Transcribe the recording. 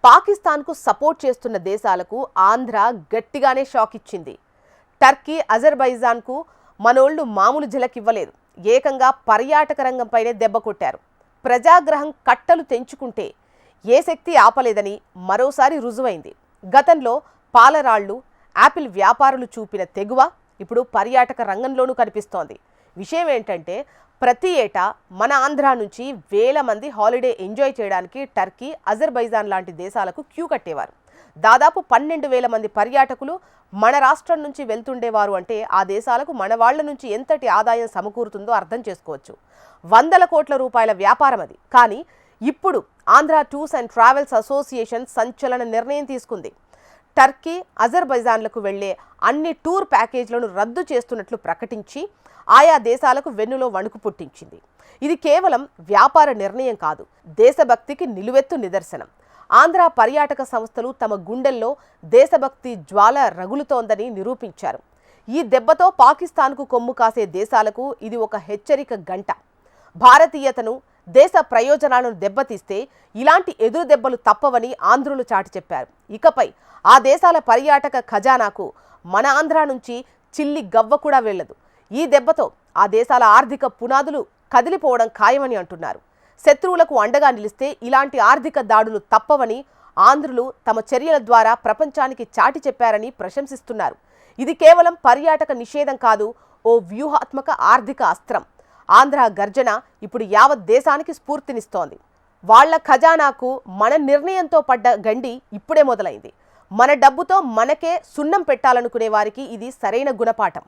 పాకిస్తాన్కు సపోర్ట్ చేస్తున్న దేశాలకు ఆంధ్ర గట్టిగానే షాక్ ఇచ్చింది. టర్కీ, అజర్బైజాన్కు మనోళ్లు మామూలు ఝలకివ్వలేదు. ఏకంగా పర్యాటక రంగంపైనే దెబ్బ కొట్టారు. ప్రజాగ్రహం కట్టలు తెంచుకుంటే ఏ శక్తి ఆపలేదని మరోసారి రుజువైంది. గతంలో పాలరాళ్లు, యాపిల్ వ్యాపారులు చూపిన తెగువ ఇప్పుడు పర్యాటక రంగంలోనూ కనిపిస్తోంది. విషయం ఏంటంటే, ప్రతి ఏటా మన ఆంధ్ర నుంచి వేల మంది హాలిడే ఎంజాయ్ చేయడానికి టర్కీ, అజర్బైజాన్ లాంటి దేశాలకు క్యూ కట్టేవారు. దాదాపు 12,000 మంది పర్యాటకులు మన రాష్ట్రం నుంచి వెళ్తుండేవారు. అంటే ఆ దేశాలకు మన వాళ్ల నుంచి ఎంతటి ఆదాయం సమకూరుతుందో అర్థం చేసుకోవచ్చు. వందల కోట్ల రూపాయల వ్యాపారం అది. కానీ ఇప్పుడు Andhra tours and travels association సంచలన నిర్ణయం తీసుకుంది. టర్కీ, అజర్బైజాన్లకు వెళ్లే అన్ని టూర్ ప్యాకేజీలను రద్దు చేస్తున్నట్లు ప్రకటించి ఆయా దేశాలకు వెన్నులో వణుకు పుట్టించింది. ఇది కేవలం వ్యాపార నిర్ణయం కాదు, దేశభక్తికి నిలువెత్తు నిదర్శనం. ఆంధ్ర పర్యాటక సంస్థలు తమ గుండెల్లో దేశభక్తి జ్వాల రగులుతోందని నిరూపించారు. ఈ దెబ్బతో పాకిస్తాన్కు కొమ్ము కాసే దేశాలకు ఇది ఒక హెచ్చరిక గంట. భారతీయతను, దేశ ప్రయోజనాలను దెబ్బతీస్తే ఇలాంటి ఎదురు దెబ్బలు తప్పవని ఆంధ్రులు చాటి చెప్పారు. ఇకపై ఆ దేశాల పర్యాటక ఖజానాకు మన ఆంధ్ర నుంచి చిల్లి గవ్వ కూడా వెళ్లదు. ఈ దెబ్బతో ఆ దేశాల ఆర్థిక పునాదులు కదిలిపోవడం ఖాయమని అంటున్నారు. శత్రువులకు అండగా నిలిస్తే ఇలాంటి ఆర్థిక దాడులు తప్పవని ఆంధ్రులు తమ చర్యల ద్వారా ప్రపంచానికి చాటి చెప్పారని ప్రశంసిస్తున్నారు. ఇది కేవలం పర్యాటక నిషేధం కాదు, ఓ వ్యూహాత్మక ఆర్థిక అస్త్రం. ఆంధ్ర గర్జన ఇప్పుడు యావత్ దేశానికి స్ఫూర్తినిస్తోంది. వాళ్ల ఖజానాకు మన నిర్ణయంతో పడ్డ గండి ఇప్పుడే మొదలైంది. మన డబ్బుతో మనకే సున్నం పెట్టాలనుకునే వారికి ఇది సరైన గుణపాఠం.